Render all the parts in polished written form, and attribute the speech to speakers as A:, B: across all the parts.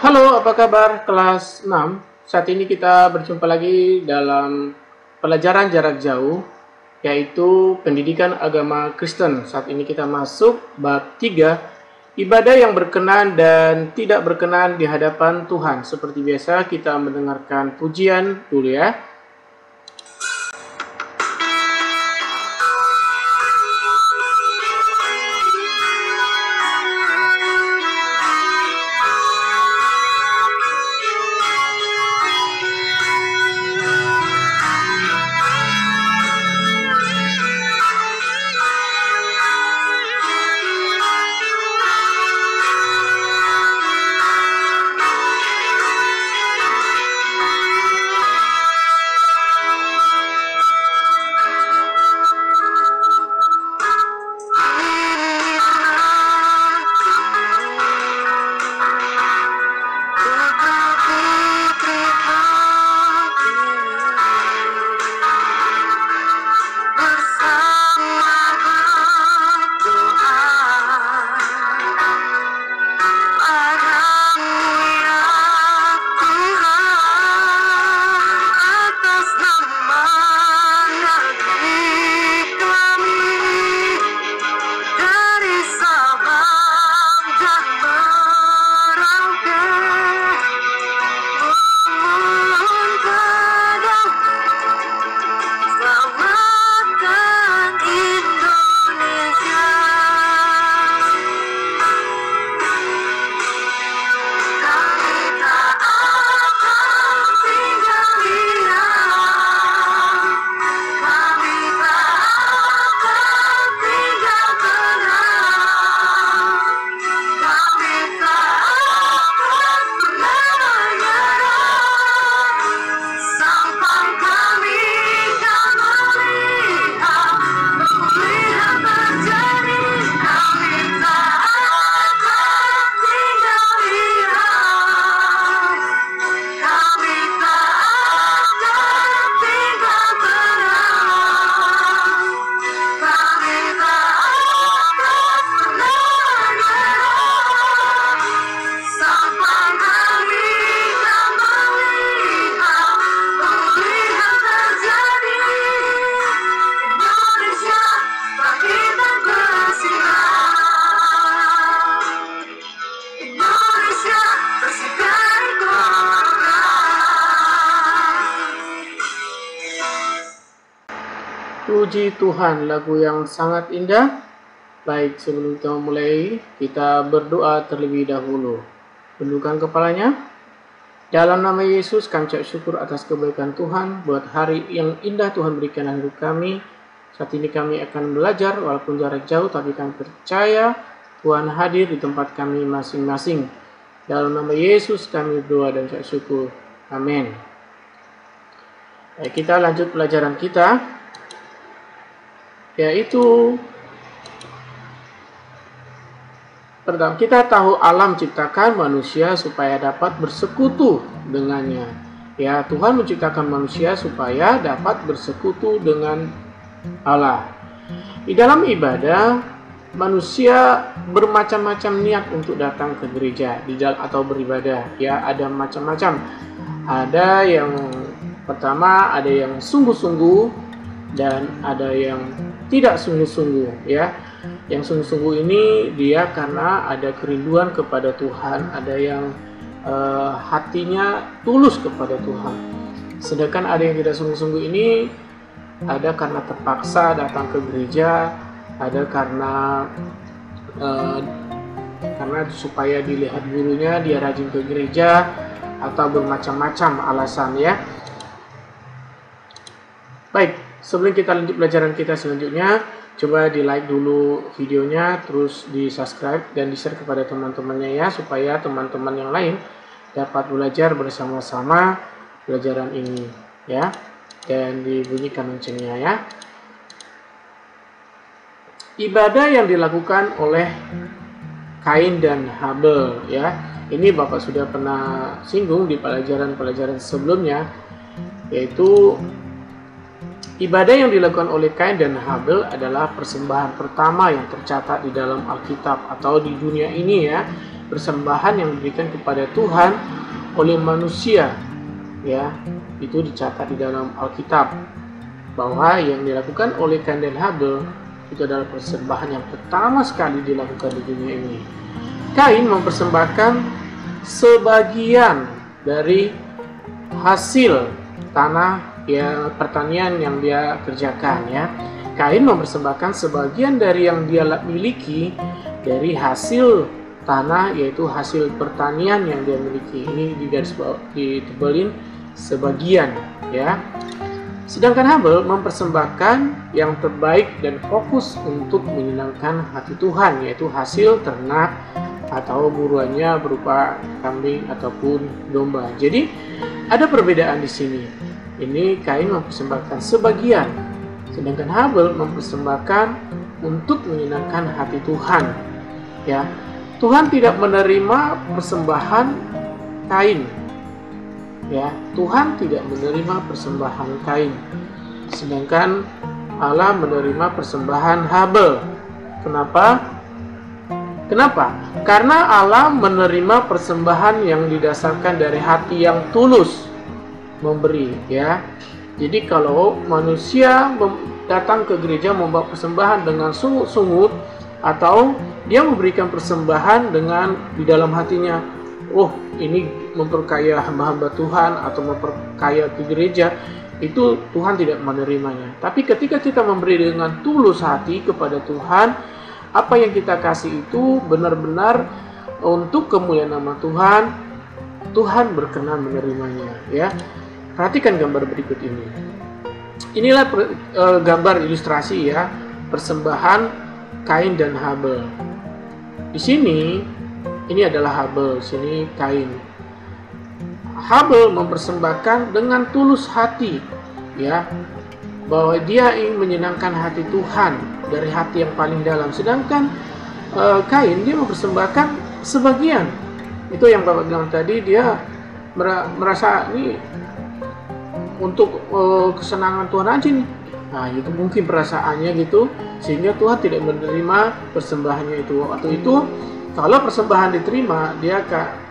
A: Halo, apa kabar kelas 6? Saat ini kita berjumpa lagi dalam pelajaran jarak jauh, yaitu pendidikan agama Kristen. Saat ini kita masuk bab 3, ibadah yang berkenan dan tidak berkenan di hadapan Tuhan. Seperti biasa kita mendengarkan pujian dulu ya. Puji Tuhan, lagu yang sangat indah. Baik, sebelum kita mulai, kita berdoa terlebih dahulu. Tundukkan kepalanya. Dalam nama Yesus, kami ucap syukur atas kebaikan Tuhan, buat hari yang indah Tuhan berikan dalam hidup kami. Saat ini kami akan belajar, walaupun jarak jauh, tapi kami percaya Tuhan hadir di tempat kami masing-masing. Dalam nama Yesus, kami berdoa dan ucap syukur. Amin. Baik, kita lanjut pelajaran kita, yaitu pertama, kita tahu alam ciptakan manusia supaya dapat bersekutu dengannya. Ya, Tuhan menciptakan manusia supaya dapat bersekutu dengan Allah. Di dalam ibadah, manusia bermacam-macam niat untuk datang ke gereja atau beribadah. Ya, ada macam-macam. Ada yang pertama, ada yang sungguh-sungguh dan ada yang tidak sungguh-sungguh, ya. Yang sungguh-sungguh ini dia karena ada kerinduan kepada Tuhan, ada yang hatinya tulus kepada Tuhan. Sedangkan ada yang tidak sungguh-sungguh ini ada karena terpaksa datang ke gereja, ada karena supaya dilihat gurunya dia rajin ke gereja, atau bermacam-macam alasan, ya. Baik, sebelum kita lanjut pelajaran kita selanjutnya, coba di like dulu videonya, terus di subscribe dan di share kepada teman-temannya ya, supaya teman-teman yang lain dapat belajar bersama-sama pelajaran ini ya. dan dibunyikan loncengnya ya. Ibadah yang dilakukan oleh Kain dan Habel ya. Ini Bapak sudah pernah singgung di pelajaran-pelajaran sebelumnya, yaitu ibadah yang dilakukan oleh Kain dan Habel adalah persembahan pertama yang tercatat di dalam Alkitab atau di dunia ini ya. Persembahan yang diberikan kepada Tuhan oleh manusia ya. Itu dicatat di dalam Alkitab bahwa yang dilakukan oleh Kain dan Habel itu adalah persembahan yang pertama sekali dilakukan di dunia ini. Kain mempersembahkan sebagian dari hasil tanah ya, pertanian yang dia kerjakan ya. Kain mempersembahkan sebagian dari yang dia miliki dari hasil tanah, yaitu hasil pertanian yang dia miliki. Ini ditebelin sebagian ya. Sedangkan Habel mempersembahkan yang terbaik dan fokus untuk menyenangkan hati Tuhan, yaitu hasil ternak atau buruannya berupa kambing ataupun domba. Jadi ada perbedaan di sini. Ini Kain mempersembahkan sebagian, sedangkan Habel mempersembahkan untuk menyenangkan hati Tuhan. Ya, Tuhan tidak menerima persembahan Kain. Ya, Tuhan tidak menerima persembahan Kain, sedangkan Allah menerima persembahan Habel. Kenapa? Karena Allah menerima persembahan yang didasarkan dari hati yang tulus memberi ya. Jadi kalau manusia datang ke gereja membawa persembahan dengan sungguh-sungguh, atau dia memberikan persembahan dengan di dalam hatinya, oh ini memperkaya hamba-hamba Tuhan atau memperkaya ke gereja, itu Tuhan tidak menerimanya. Tapi ketika kita memberi dengan tulus hati kepada Tuhan, apa yang kita kasih itu benar-benar untuk kemuliaan nama Tuhan, Tuhan berkenan menerimanya ya. Perhatikan gambar berikut ini. Inilah gambar ilustrasi ya, persembahan Kain dan Habel. Di sini ini adalah Habel, sini Kain. Habel mempersembahkan dengan tulus hati ya, bahwa dia ingin menyenangkan hati Tuhan dari hati yang paling dalam. Sedangkan Kain dia mempersembahkan sebagian. Itu yang Bapak bilang tadi, dia merasa ini untuk kesenangan Tuhan aja nih. Nah itu mungkin perasaannya gitu, sehingga Tuhan tidak menerima persembahannya itu. Waktu itu kalau persembahan diterima,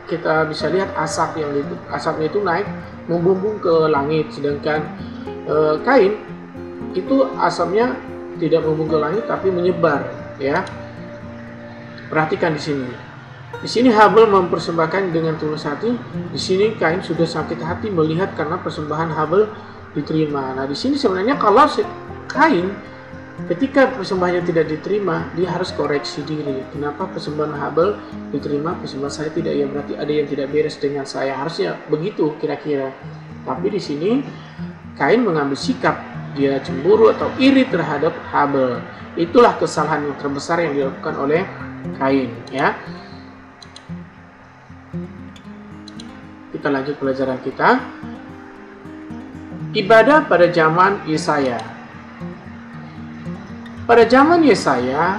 A: kita bisa lihat asapnya itu naik membumbung ke langit. Sedangkan Kain itu asapnya tidak membumbung ke langit tapi menyebar ya. Perhatikan di sini. Di sini Habel mempersembahkan dengan tulus hati. Di sini Kain sudah sakit hati melihat karena persembahan Habel diterima. Nah, di sini sebenarnya kalau Kain ketika persembahannya tidak diterima, dia harus koreksi diri. Kenapa persembahan Habel diterima, persembahan saya tidak? Ya berarti ada yang tidak beres dengan saya. Harusnya begitu kira-kira. Tapi di sini Kain mengambil sikap dia cemburu atau iri terhadap Habel. Itulah kesalahan yang terbesar yang dilakukan oleh Kain ya. Kita lanjut pelajaran kita. Ibadah pada zaman Yesaya. Pada zaman Yesaya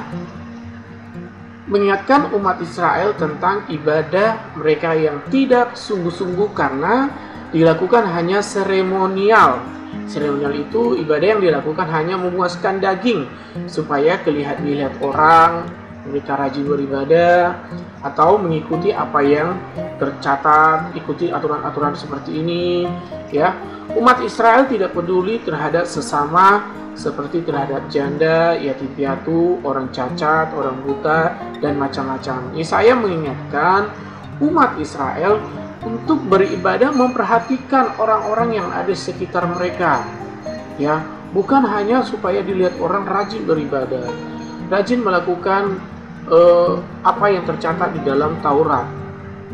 A: mengingatkan umat Israel tentang ibadah mereka yang tidak sungguh-sungguh karena dilakukan hanya seremonial. Seremonial itu ibadah yang dilakukan hanya memuaskan daging supaya dilihat orang mereka rajin beribadah atau mengikuti apa yang tercatat, ikuti aturan-aturan seperti ini ya. Umat Israel tidak peduli terhadap sesama seperti terhadap janda, yatim piatu, orang cacat, orang buta dan macam-macam. Yesaya mengingatkan umat Israel untuk beribadah memperhatikan orang-orang yang ada di sekitar mereka ya, bukan hanya supaya dilihat orang rajin beribadah, rajin melakukan apa yang tercatat di dalam Taurat.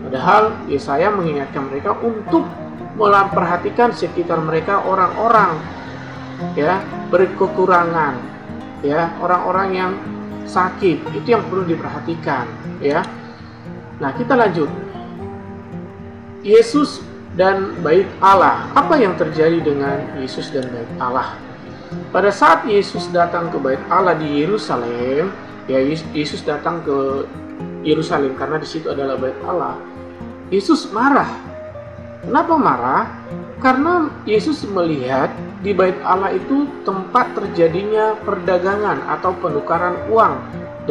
A: Padahal Yesaya mengingatkan mereka untuk memperhatikan sekitar mereka orang-orang ya berkekurangan ya, orang-orang yang sakit, itu yang perlu diperhatikan ya. Nah kita lanjut. Yesus dan bait Allah. Apa yang terjadi dengan Yesus dan bait Allah? Pada saat Yesus datang ke bait Allah di Yerusalem, ya, Yesus datang ke Yerusalem karena di situ adalah bait Allah. Yesus marah. Kenapa marah? Karena Yesus melihat di bait Allah itu tempat terjadinya perdagangan atau penukaran uang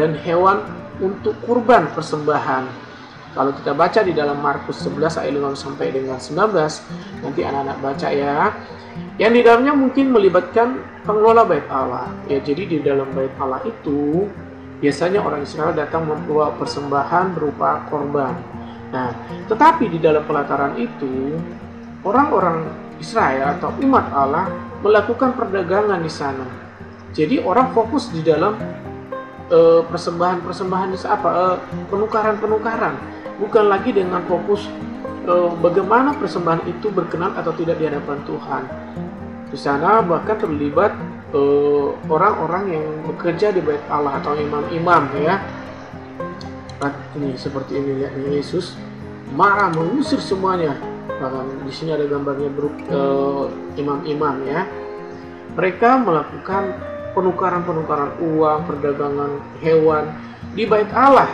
A: dan hewan untuk kurban persembahan. Kalau kita baca di dalam Markus 11 ayat 5 sampai dengan 19, nanti anak-anak baca ya. Yang di dalamnya mungkin melibatkan pengelola bait Allah. Ya, jadi di dalam bait Allah itu biasanya orang Israel datang membawa persembahan berupa korban. Nah, tetapi di dalam pelataran itu orang-orang Israel atau umat Allah melakukan perdagangan di sana. Jadi orang fokus di dalam persembahan-persembahan penukaran-penukaran, bukan lagi dengan fokus bagaimana persembahan itu berkenan atau tidak di hadapan Tuhan. Di sana bahkan terlibat orang-orang yang bekerja di bait Allah atau imam-imam ya. Ini seperti ini lihat Yesus marah mengusir semuanya. Bahkan di sini ada gambarnya imam-imam ya. Mereka melakukan penukaran-penukaran uang, perdagangan hewan di bait Allah.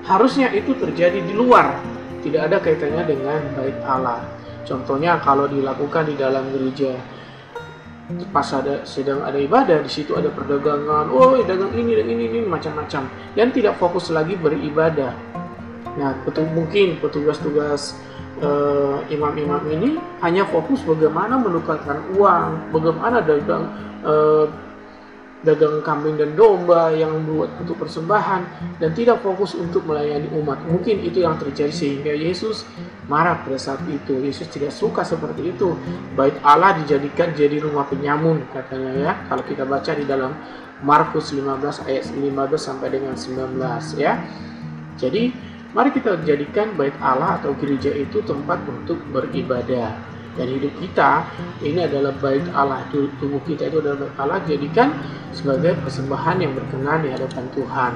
A: Harusnya itu terjadi di luar, tidak ada kaitannya dengan bait Allah. Contohnya kalau dilakukan di dalam gereja, pas sedang ada ibadah, di situ ada perdagangan, dagang ini dan ini macam-macam, dan tidak fokus lagi beribadah. Nah, mungkin petugas-tugas imam-imam ini hanya fokus bagaimana menukarkan uang, bagaimana dagang kambing dan domba yang buat untuk persembahan, dan tidak fokus untuk melayani umat. Mungkin itu yang terjadi sehingga Yesus marah pada saat itu. Yesus tidak suka seperti itu. Bait Allah dijadikan jadi rumah penyamun katanya ya. Kalau kita baca di dalam Markus 15 ayat 15 sampai dengan 19 ya. Jadi mari kita jadikan bait Allah atau gereja itu tempat untuk beribadah. Dan hidup kita ini adalah bait Allah, tubuh kita itu adalah bait Allah, jadikan sebagai persembahan yang berkenan di hadapan Tuhan.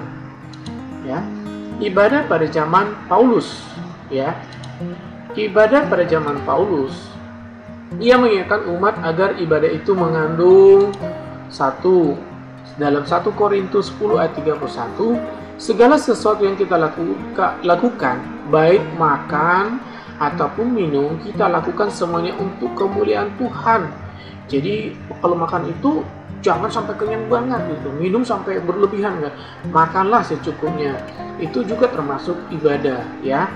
A: Ya, ibadah pada zaman Paulus, ya, ibadah pada zaman Paulus, ia mengingatkan umat agar ibadah itu mengandung dalam 1 Korintus 10 ayat 31, segala sesuatu yang kita lakukan, baik makan ataupun minum, kita lakukan semuanya untuk kemuliaan Tuhan. Jadi kalau makan itu jangan sampai kenyang banget gitu, minum sampai berlebihan enggak. Makanlah secukupnya. Itu juga termasuk ibadah ya.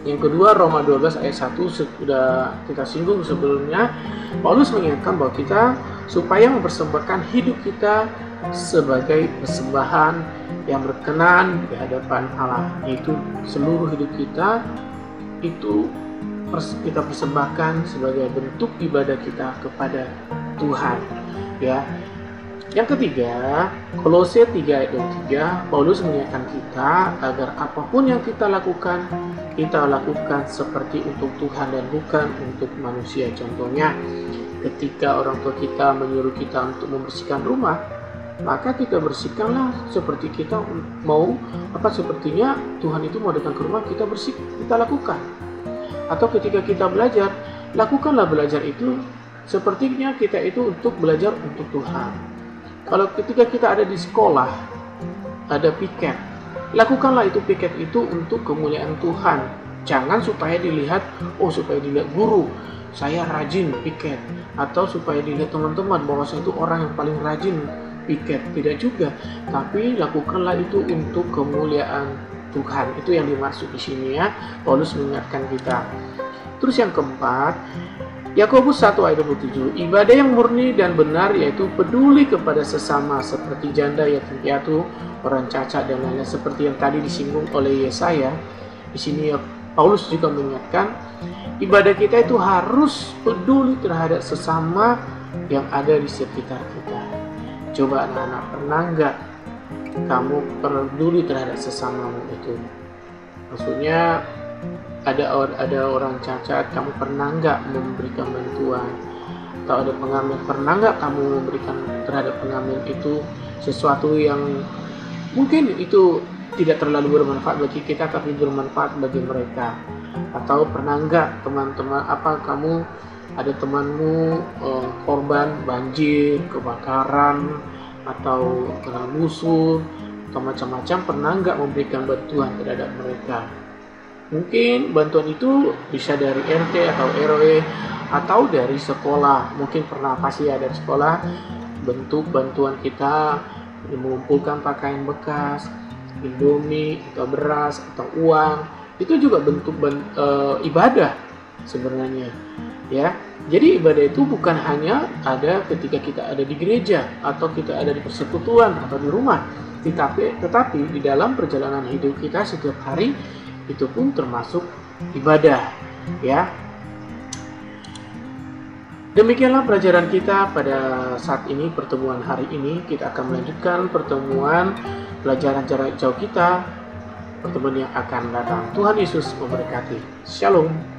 A: Yang kedua, Roma 12 ayat 1 sudah kita singgung sebelumnya. Paulus mengingatkan bahwa kita supaya mempersembahkan hidup kita sebagai persembahan yang berkenan di hadapan Allah. Itu seluruh hidup kita itu kita persembahkan sebagai bentuk ibadah kita kepada Tuhan ya. Yang ketiga, Kolose 3 ayat 3, Paulus mengingatkan kita agar apapun yang kita lakukan seperti untuk Tuhan dan bukan untuk manusia. Contohnya, ketika orang tua kita menyuruh kita untuk membersihkan rumah, maka kita bersihkanlah seperti kita mau, sepertinya Tuhan itu mau datang ke rumah, kita lakukan. Atau ketika kita belajar, lakukanlah belajar itu sepertinya kita itu untuk belajar untuk Tuhan. Kalau ketika kita ada di sekolah, ada piket, lakukanlah itu piket itu untuk kemuliaan Tuhan. Jangan supaya dilihat guru, saya rajin piket, atau supaya dilihat teman-teman bahwa saya itu orang yang paling rajin piket. Tidak juga, tapi lakukanlah itu untuk kemuliaan Tuhan. Itu yang dimaksud di sini ya. Paulus mengingatkan kita. Terus yang keempat, Yakobus 1 ayat 27, ibadah yang murni dan benar yaitu peduli kepada sesama seperti janda, yatim piatu, orang cacat dan lain-lain, seperti yang tadi disinggung oleh Yesaya. Di sini Paulus juga mengingatkan ibadah kita itu harus peduli terhadap sesama yang ada di sekitar kita. Coba anak-anak, pernah nggak kamu peduli terhadap sesamamu itu? Maksudnya ada orang cacat, kamu pernah nggak memberikan bantuan? Atau ada pengamen, pernah nggak kamu memberikan terhadap pengamen itu sesuatu yang mungkin itu tidak terlalu bermanfaat bagi kita, tapi bermanfaat bagi mereka? Atau pernah nggak teman-teman kamu ada temanmu korban banjir, kebakaran, atau kena musuh atau macam-macam, pernah nggak memberikan bantuan terhadap mereka? Mungkin bantuan itu bisa dari RT atau RW atau dari sekolah. Mungkin pernah pasti ada di sekolah bentuk bantuan kita mengumpulkan pakaian bekas, Indomie atau beras atau uang. Itu juga bentuk ibadah sebenarnya, ya. Jadi ibadah itu bukan hanya ada ketika kita ada di gereja atau kita ada di persekutuan atau di rumah, tetapi di dalam perjalanan hidup kita setiap hari itu pun termasuk ibadah, ya. Demikianlah pelajaran kita pada saat ini, pertemuan hari ini. Kita akan melanjutkan pertemuan pelajaran jarak jauh kita pertemuan yang akan datang. Tuhan Yesus memberkati. Shalom.